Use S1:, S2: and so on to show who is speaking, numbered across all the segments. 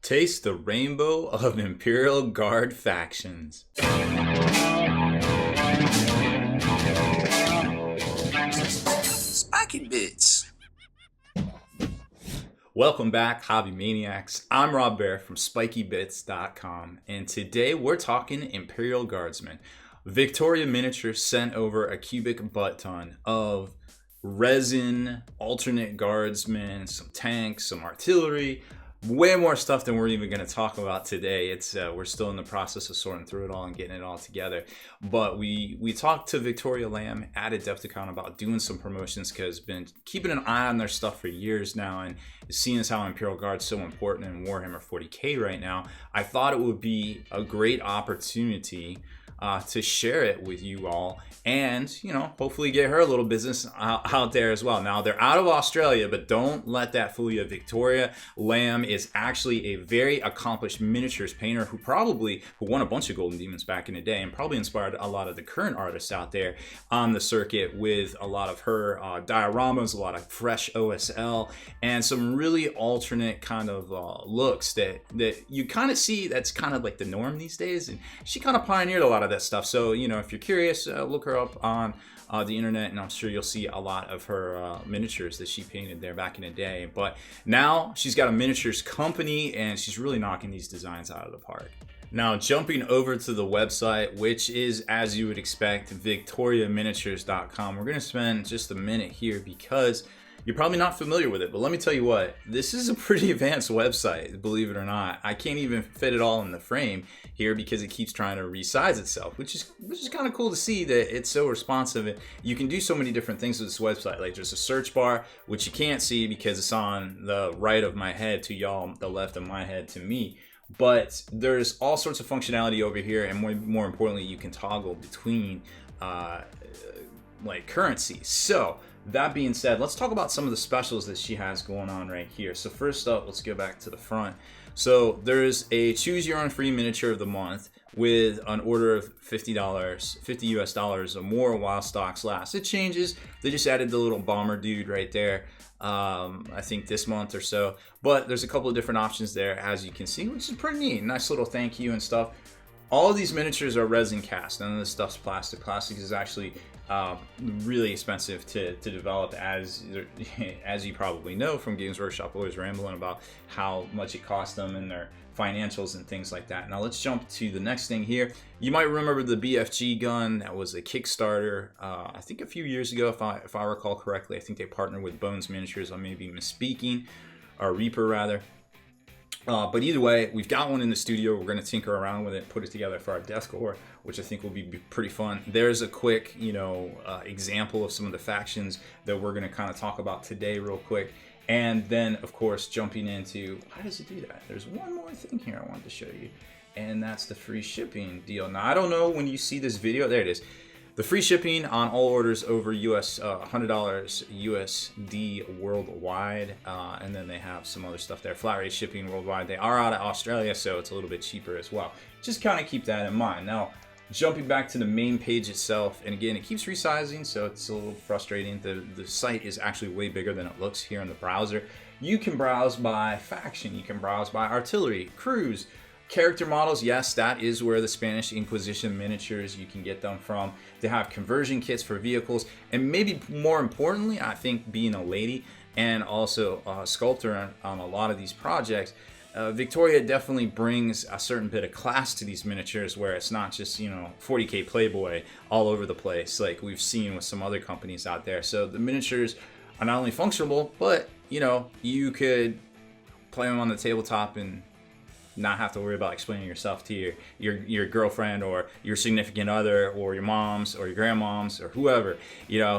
S1: Taste the rainbow of Imperial Guard factions.
S2: Spiky Bits.
S1: Welcome back, Hobby Maniacs. I'm Rob Bear from SpikyBits.com, and today we're talking Imperial Guardsmen. Victorian Miniatures sent over a cubic butt ton of resin, alternate guardsmen, some tanks, some artillery, way more stuff than we're even going to talk about today. We're still in the process of sorting through it all and getting it all together. But we talked to Victoria Lamb at Adepticon about doing some promotions because been keeping an eye on their stuff for years now, and seeing as how Imperial Guard's so important in Warhammer 40k right now, I thought it would be a great opportunity to share it with you all, and hopefully get her a little business out there as well. Now, they're out of Australia, but don't let that fool you. Victoria Lamb is actually a very accomplished miniatures painter who won a bunch of Golden Demons back in the day, and probably inspired a lot of the current artists out there on the circuit with a lot of her dioramas, a lot of fresh OSL, and some really alternate kind of looks that you kind of see that's kind of like the norm these days, and she kind of pioneered a lot of that stuff. So if you're curious, look her up on the internet, and I'm sure you'll see a lot of her miniatures that she painted there back in the day. But now she's got a miniatures company, and she's really knocking these designs out of the park. Now, jumping over to the website, which is, as you would expect, victoriaminiatures.com. We're going to spend just a minute here because you're probably not familiar with it, but let me tell you what, this is a pretty advanced website, believe it or not. I can't even fit it all in the frame here because it keeps trying to resize itself, which is kind of cool to see that it's so responsive. You can do so many different things with this website. Like, there's a search bar, which you can't see because it's on the right of my head to y'all, the left of my head to me. But there's all sorts of functionality over here, and more importantly, you can toggle between like currency. So that being said, let's talk about some of the specials that she has going on right here. So first up, let's go back to the front. So there's a choose your own free miniature of the month with an order of $50, 50 US dollars or more while stocks last. It changes. They just added the little bomber dude right there, I think this month or so. But there's a couple of different options there, as you can see, which is pretty neat. Nice little thank you and stuff. All of these miniatures are resin cast. None of this stuff's plastic. Plastic is actually really expensive to develop, as you probably know from Games Workshop always rambling about how much it costs them and their financials and things like that. Now let's jump to the next thing here. You might remember the BFG gun. That was a Kickstarter, I think a few years ago, if I recall correctly. I think they partnered with Bones Miniatures. I may be misspeaking, or Reaper rather. But either way, we've got one in the studio. We're going to tinker around with it, put it together for our decor, which I think will be pretty fun. There's a quick, example of some of the factions that we're going to kind of talk about today real quick. And then, of course, jumping into, how does it do that? There's one more thing here I wanted to show you, and that's the free shipping deal. Now, I don't know when you see this video. There it is. The free shipping on all orders over $100 USD worldwide, and then they have some other stuff there. Flat rate shipping worldwide. They are out of Australia, so it's a little bit cheaper as well. Just kind of keep that in mind. Now, jumping back to the main page itself, and again, it keeps resizing, so it's a little frustrating. The site is actually way bigger than it looks here in the browser. You can browse by faction. You can browse by artillery, crews, character models. Yes, that is where the Spanish Inquisition miniatures, you can get them from. They have conversion kits for vehicles, and maybe more importantly, I think being a lady and also a sculptor on a lot of these projects, Victoria definitely brings a certain bit of class to these miniatures, where it's not just 40k Playboy all over the place like we've seen with some other companies out there. So the miniatures are not only functional, but you could play them on the tabletop and not have to worry about explaining yourself to your girlfriend or your significant other or your moms or your grandmoms or whoever,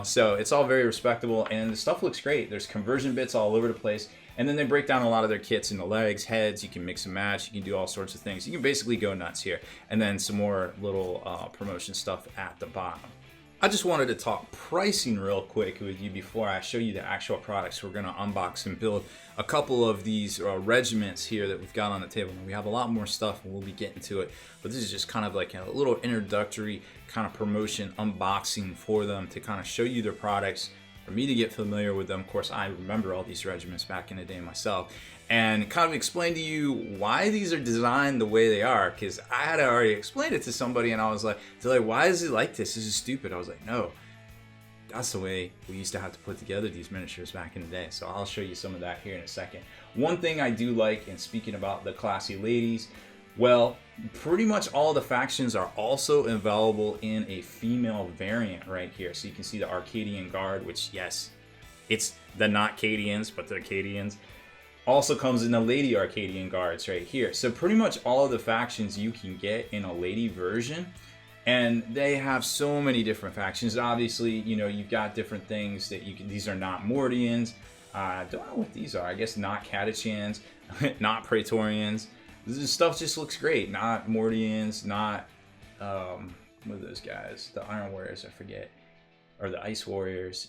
S1: so it's all very respectable, and the stuff looks great. There's conversion bits all over the place, and then they break down a lot of their kits into legs, heads. You can mix and match. You can do all sorts of things. You can basically go nuts here, and then some more little promotion stuff at the bottom. I just wanted to talk pricing real quick with you before I show you the actual products. We're going to unbox and build a couple of these regiments here that we've got on the table. And we have a lot more stuff, and we'll be getting to it. But this is just kind of like a little introductory kind of promotion unboxing for them to kind of show you their products, for me to get familiar with them. Of course, I remember all these regiments back in the day myself, and kind of explain to you why these are designed the way they are, because I had already explained it to somebody, and I was like, they're like, why is it like this? This is stupid. I was like, no, that's the way we used to have to put together these miniatures back in the day. So I'll show you some of that here in a second. One thing I do like, and speaking about the classy ladies, well, pretty much all the factions are also available in a female variant right here. So you can see the Arcadian Guard, which, yes, it's the not Cadians, but the Arcadians. Also comes in the Lady Arcadian Guards right here. So pretty much all of the factions you can get in a lady version. And they have so many different factions. Obviously, you know, you've got different things that you can, these are not Mordians. I don't know what these are. I guess not Catachans, not Praetorians. This stuff just looks great. Not Mordians, not, what are those guys? The Iron Warriors, I forget. Or the Ice Warriors.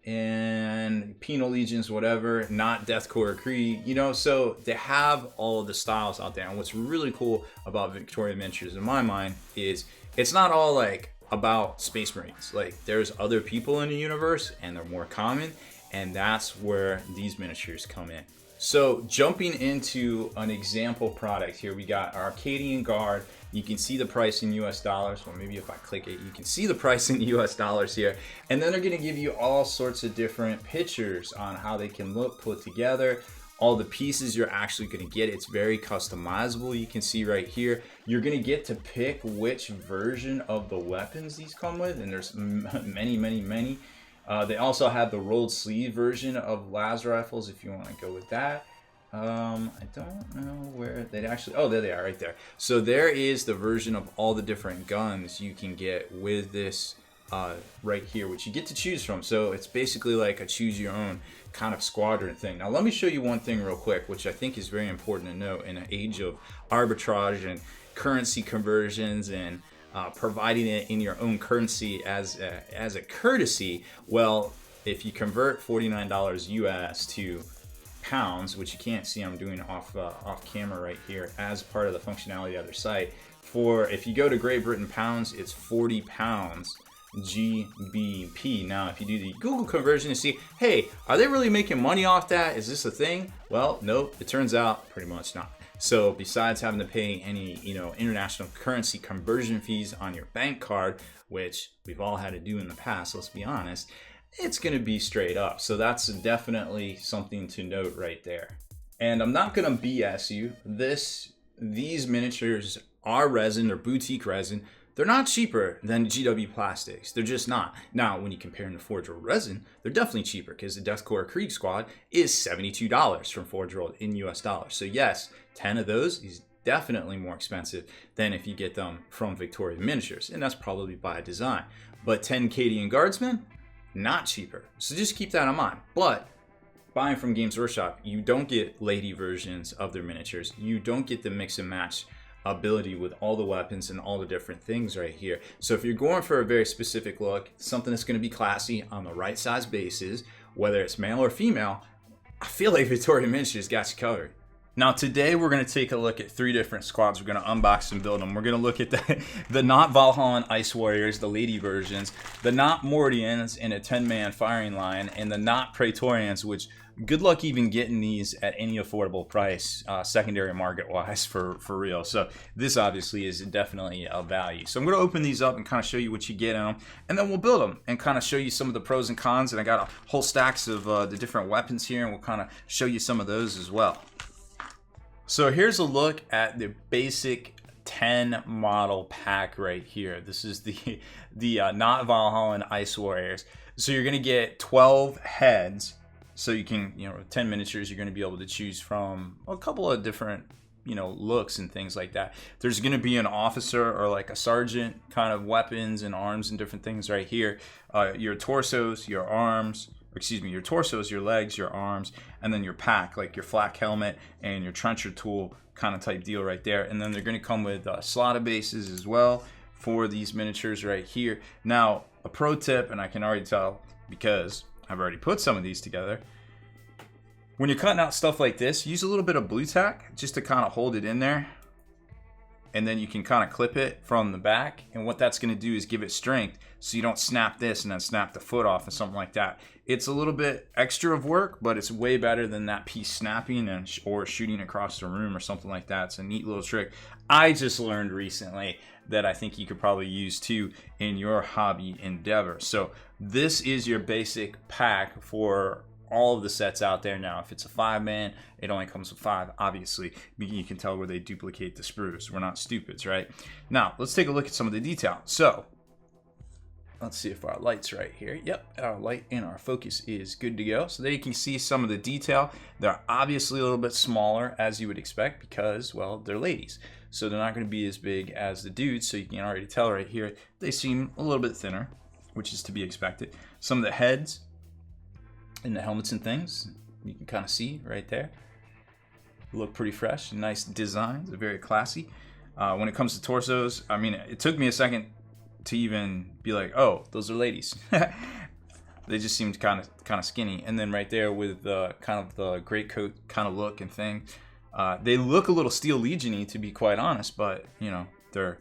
S1: And Penal Legions, whatever. Not Deathcore Creed. You know, so they have all of the styles out there. And what's really cool about Victorian miniatures in my mind is it's not all like about Space Marines. Like, there's other people in the universe and they're more common. And that's where these miniatures come in. So jumping into an example product here, we got our Arcadian Guard. You can see the price in US dollars. Or maybe if I click it, you can see the price in US dollars here. And then they're gonna give you all sorts of different pictures on how they can look put together. All the pieces you're actually gonna get, it's very customizable. You can see right here, you're gonna get to pick which version of the weapons these come with. And there's many, many, many. They also have the rolled sleeve version of las rifles if you want to go with that. I don't know where they'd actually, oh, there they are right there. So there is the version of all the different guns you can get with this right here, which you get to choose from. So it's basically like a choose your own kind of squadron thing. Now let me show you one thing real quick, which I think is very important to note in an age of arbitrage and currency conversions and providing it in your own currency as a courtesy. Well, if you convert $49 US to pounds, which you can't see, I'm doing off camera right here as part of the functionality of their site. For if you go to Great Britain pounds, it's 40 pounds GBP. Now, if you do the Google conversion and see, hey, are they really making money off that? Is this a thing? Well, nope. It turns out pretty much not. So besides having to pay any, you know, international currency conversion fees on your bank card, which we've all had to do in the past, let's be honest, it's going to be straight up. So that's definitely something to note right there. And I'm not going to BS you. These miniatures are resin, they're boutique resin. They're not cheaper than GW plastics. They're just not. Now, when you compare them to Forge World resin, they're definitely cheaper because the Deathcore Krieg Squad is $72 from Forge World in US dollars. So yes, 10 of those is definitely more expensive than if you get them from Victorian Miniatures. And that's probably by design. But 10 Arcadian Guardsmen, not cheaper. So just keep that in mind. But buying from Games Workshop, you don't get lady versions of their miniatures. You don't get the mix and match ability with all the weapons and all the different things right here. So if you're going for a very specific look, something that's going to be classy on the right size bases, whether it's male or female, I feel like Victorian Miniatures got you covered. Now today we're going to take a look at 3 different squads. We're going to unbox and build them. We're going to look at the not Valhallan Ice Warriors, the lady versions, the not Mordians in a 10-man firing line, and the not Praetorians, which good luck even getting these at any affordable price, secondary market wise, for real. So this obviously is definitely a value. So I'm going to open these up and kind of show you what you get in them, and then we'll build them and kind of show you some of the pros and cons. And I got a whole stacks of the different weapons here, and we'll kind of show you some of those as well. So here's a look at the basic 10 model pack right here. This is the not Valhallan Ice Warriors. So you're going to get 12 heads. So you can, 10 miniatures, you're going to be able to choose from a couple of different, looks and things like that. There's going to be an officer or like a sergeant kind of weapons and arms and different things right here. Your torsos, your arms, your torsos, your legs, your arms, and then your pack, like your flak helmet and your trencher tool kind of type deal right there. And then they're going to come with slotted bases as well for these miniatures right here. Now, a pro tip, and I can already tell because I've already put some of these together. When you're cutting out stuff like this, use a little bit of blue tack just to kind of hold it in there. and then you can kind of clip it from the back, and what that's going to do is give it strength so you don't snap this and then snap the foot off or something like that. It's a little bit extra of work, but it's way better than that piece snapping or shooting across the room or something like that. It's a neat little trick I just learned recently that I think you could probably use too in your hobby endeavor. So this is your basic pack for all of the sets out there. Now, if it's a 5-man, it only comes with 5. Obviously, you can tell where they duplicate the sprues. We're not stupids, right? Now, let's take a look at some of the detail. So let's see if our light's right here. Yep, our light and our focus is good to go. So there you can see some of the detail. They're obviously a little bit smaller, as you would expect, because, well, they're ladies. So they're not going to be as big as the dudes. So you can already tell right here, they seem a little bit thinner, which is to be expected. Some of the heads and the helmets and things, you can kind of see right there. Look pretty fresh, nice designs, very classy. When it comes to torsos, I mean, it took me a second to even be like, oh, those are ladies. They just seemed kind of skinny. And then right there with kind of the greatcoat kind of look and thing, they look a little Steel Legion-y, to be quite honest, but you know, they're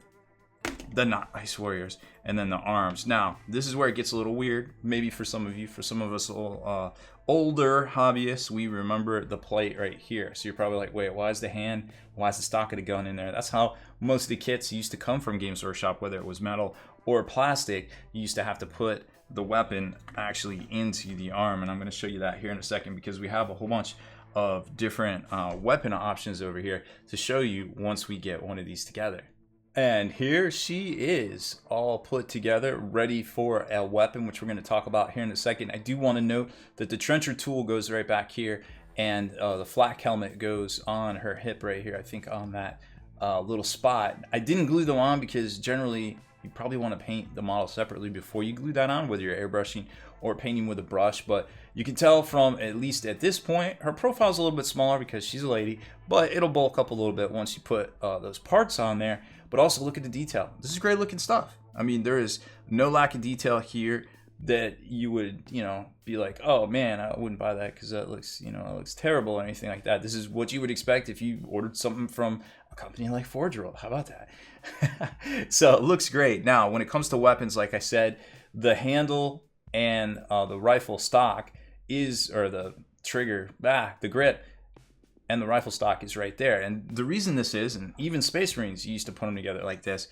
S1: not Ice Warriors. And then the arms. Now, this is where it gets a little weird, maybe for some of you. For some of us older hobbyists, we remember the plate right here. So you're probably like, wait, why is the hand, why is the stock of the gun in there? That's how most of the kits used to come from Games Workshop, whether it was metal or plastic. You used to have to put the weapon actually into the arm, and I'm going to show you that here in a second, because we have a whole bunch of different weapon options over here to show you once we get one of these together. And here she is, all put together, ready for a weapon, which we're going to talk about here in a second. I do want to note that the trencher tool goes right back here, and the flak helmet goes on her hip right here, I think on that little spot. I didn't glue them on because generally you probably want to paint the model separately before you glue that on, whether you're airbrushing or painting with a brush. But you can tell from, at least at this point, her profile's a little bit smaller because she's a lady, but it'll bulk up a little bit once you put those parts on there. But also look at the detail. This is great looking stuff. I mean, there is no lack of detail here that you would, you know, be like, oh man, I wouldn't buy that because that looks, you know, it looks terrible or anything like that. This is what you would expect if you ordered something from a company like Forge World. How about that? So it looks great. Now, when it comes to weapons, like I said, the handle and the rifle stock is, or the trigger back, the grip, and the rifle stock is right there. And the reason this is, and even Space Marines used to put them together like this,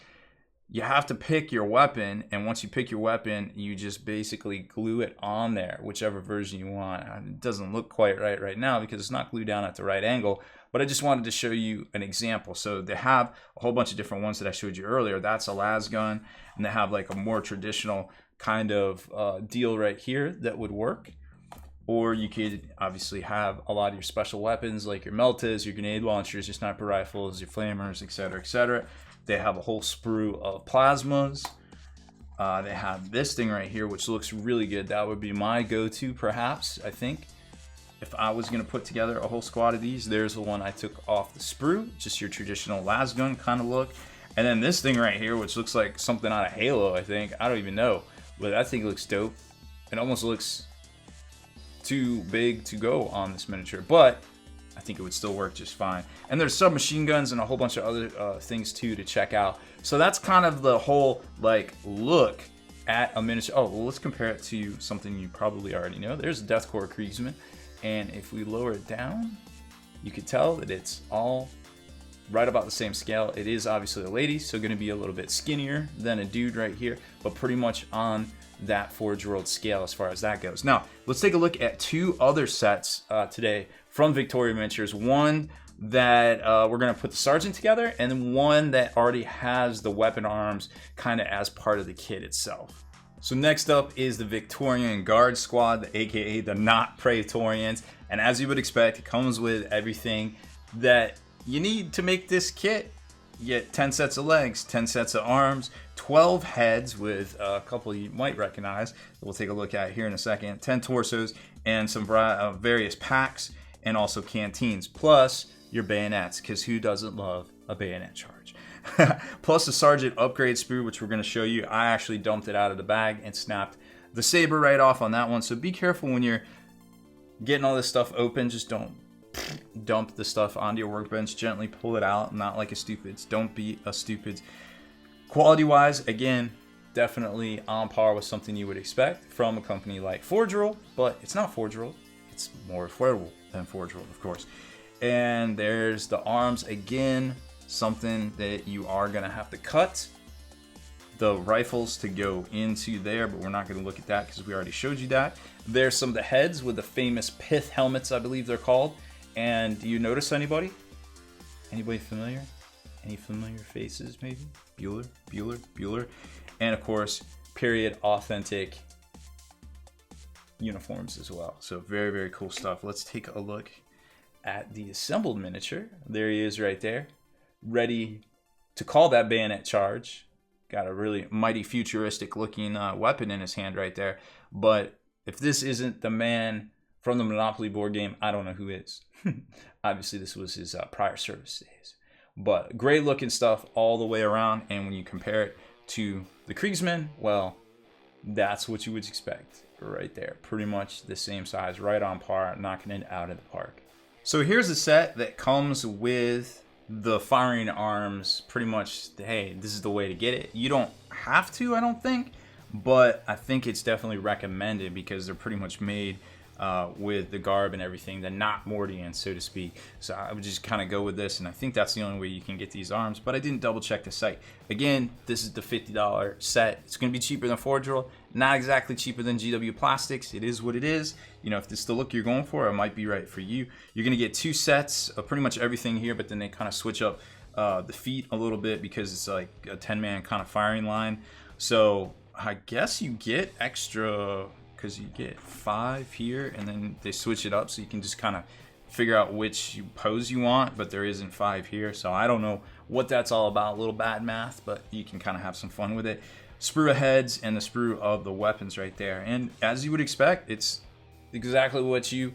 S1: you have to pick your weapon, and once you pick your weapon, you just basically glue it on there, whichever version you want. It doesn't look quite right now because it's not glued down at the right angle, but I just wanted to show you an example. So they have a whole bunch of different ones that I showed you earlier. That's a las gun, and they have like a more traditional kind of deal right here that would work. Or you could obviously have a lot of your special weapons like your meltas, your grenade launchers, your sniper rifles, your flamers, etc., etc. They have a whole sprue of plasmas. They have this thing right here, which looks really good. That would be my go-to, perhaps, I think. If I was going to put together a whole squad of these, there's the one I took off the sprue. Just your traditional las gun kind of look. And then this thing right here, which looks like something out of Halo, I think. I don't even know. But that thing looks dope. It almost looks too big to go on this miniature, but I think it would still work just fine. And there's submachine guns and a whole bunch of other things too to check out. So that's kind of the whole like look at a miniature. Oh, well, let's compare it to something you probably already know. There's a Deathcore Kriegsman, and if we lower it down, you could tell that it's all right about the same scale. It is obviously a lady, so going to be a little bit skinnier than a dude right here, but pretty much on that Forge World scale as far as that goes. Now, let's take a look at two other sets today from Victoria Miniatures. One that we're going to put the Sergeant together, and then one that already has the weapon arms kind of as part of the kit itself. So next up is the Victorian Guard squad, aka the not Praetorians. And as you would expect, it comes with everything that you need to make this kit. You get 10 sets of legs, 10 sets of arms, 12 heads with a couple you might recognize that we'll take a look at here in a second, 10 torsos, and some various packs, and also canteens, plus your bayonets, because who doesn't love a bayonet charge? Plus the Sergeant upgrade sprue, which we're going to show you. I actually dumped it out of the bag and snapped the saber right off on that one, so be careful when you're getting all this stuff open. Just don't dump the stuff onto your workbench, gently pull it out, not like a stupids. Don't be a stupids. Quality wise, again, definitely on par with something you would expect from a company like Forge World, but it's not Forge World. It's more affordable than Forge World, of course. And there's the arms again, something that you are gonna have to cut the rifles to go into there, but we're not going to look at that because we already showed you that. There's some of the heads with the famous pith helmets, I believe they're called. And do you notice anybody? Anybody familiar? Any familiar faces maybe? Bueller, Bueller, Bueller. And of course, period authentic uniforms as well. So very, very cool stuff. Let's take a look at the assembled miniature. There he is right there, ready to call that bayonet charge. Got a really mighty futuristic looking weapon in his hand right there. But if this isn't the man from the Monopoly board game, I don't know who is. Obviously, this was his prior service days. But great looking stuff all the way around. And when you compare it to the Kriegsman, well, that's what you would expect right there. Pretty much the same size, right on par, knocking it out of the park. So here's a set that comes with the firing arms. Pretty much, hey, this is the way to get it. You don't have to, I don't think, but I think it's definitely recommended because they're pretty much made with the garb and everything. They're not Mordians, so to speak. So I would just kind of go with this, and I think that's the only way you can get these arms, but I didn't double check the site. Again, this is the $50 set. It's going to be cheaper than Forge World, not exactly cheaper than GW Plastics. It is what it is. You know, if this is the look you're going for, it might be right for you. You're going to get two sets of pretty much everything here, but then they kind of switch up the feet a little bit because it's like a 10-man kind of firing line. So I guess you get extra, because you get 5 here, and then they switch it up so you can just kind of figure out which pose you want, but there isn't 5 here. So I don't know what that's all about, a little bad math, but you can kind of have some fun with it. Sprue of heads and the sprue of the weapons right there. And as you would expect, it's exactly what you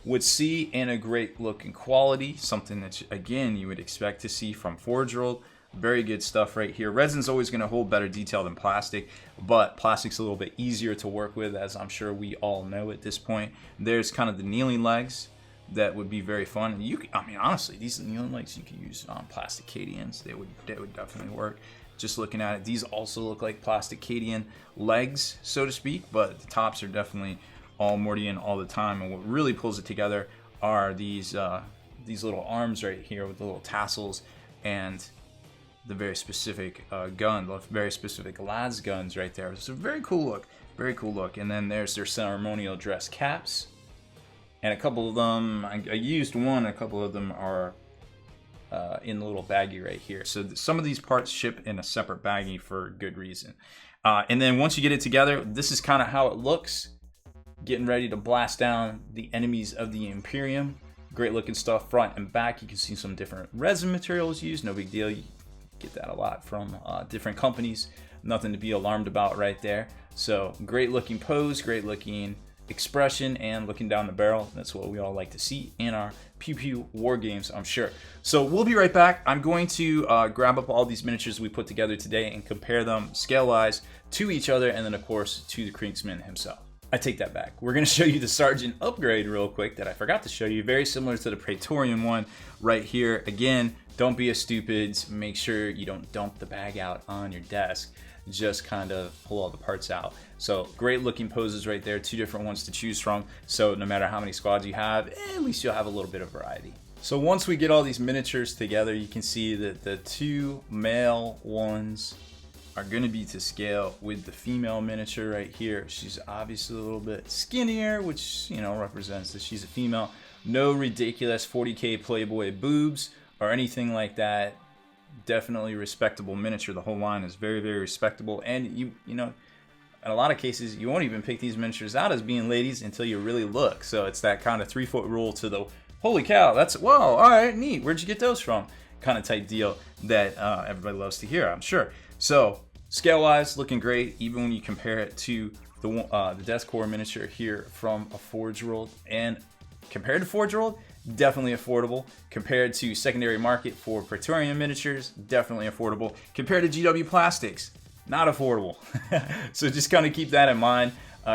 S1: would see in a great looking quality, something that again you would expect to see from Forge World. Very good stuff right here. Resin's always going to hold better detail than plastic, but plastic's a little bit easier to work with, as I'm sure we all know at this point. There's kind of the kneeling legs that would be very fun. I mean, honestly, these kneeling legs you could use on plastic Cadians. They would definitely work. Just looking at it, these also look like plastic Cadian legs, so to speak, but the tops are definitely all Mordian all the time. And what really pulls it together are these little arms right here with the little tassels and the very specific gun, the very specific lads guns right there. It's a very cool look, very cool look. And then there's their ceremonial dress caps, and a couple of them, I used one, a couple of them are in the little baggie right here. So some of these parts ship in a separate baggie for good reason. And then once you get it together, this is kind of how it looks. Getting ready to blast down the enemies of the Imperium. Great looking stuff front and back. You can see some different resin materials used, no big deal. You get that a lot from different companies. Nothing to be alarmed about right there. So great looking pose, great looking expression, and looking down the barrel. That's what we all like to see in our pew pew war games, I'm sure. So we'll be right back. I'm going to grab up all these miniatures we put together today and compare them scale wise to each other, and then of course to the Kriegsman himself. I take that back. We're going to show you the Sergeant upgrade real quick that I forgot to show you. Very similar to the Praetorian one right here. Again, don't be a stupids. Make sure you don't dump the bag out on your desk. Just kind of pull all the parts out. So great looking poses right there. 2 different ones to choose from. So no matter how many squads you have, at least you'll have a little bit of variety. So once we get all these miniatures together, you can see that the 2 male ones are going to be to scale with the female miniature right here. She's obviously a little bit skinnier, which, you know, represents that she's a female. No ridiculous 40K Playboy boobs or anything like that. Definitely respectable miniature. The whole line is very, very respectable. And you know, in a lot of cases, you won't even pick these miniatures out as being ladies until you really look. So it's that kind of 3-foot rule to the holy cow, that's, whoa, all right, neat. Where'd you get those from? Kind of type deal that everybody loves to hear, I'm sure. So scale-wise, looking great, even when you compare it to the Death Corps miniature here from a Forge World. And compared to Forge World, definitely affordable. Compared to secondary market for Praetorian miniatures, definitely affordable. Compared to GW Plastics, not affordable. So just kind of keep that in mind.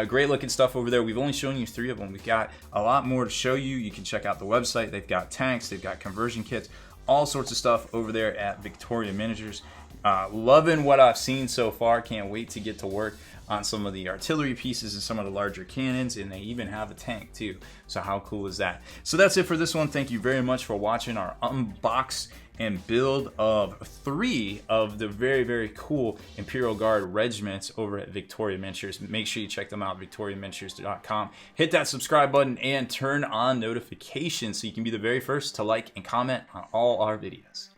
S1: Great looking stuff over there. We've only shown you 3 of them. We've got a lot more to show you. You can check out the website. They've got tanks, they've got conversion kits, all sorts of stuff over there at Victorian Miniatures. Loving what I've seen so far. Can't wait to get to work on some of the artillery pieces and some of the larger cannons, and they even have a tank too. So how cool is that? So that's it for this one. Thank you very much for watching our unbox and build of 3 of the very, very cool Imperial Guard regiments over at Victorian Miniatures. Make sure you check them out, victorianminiatures.com. Hit that subscribe button and turn on notifications so you can be the very first to like and comment on all our videos.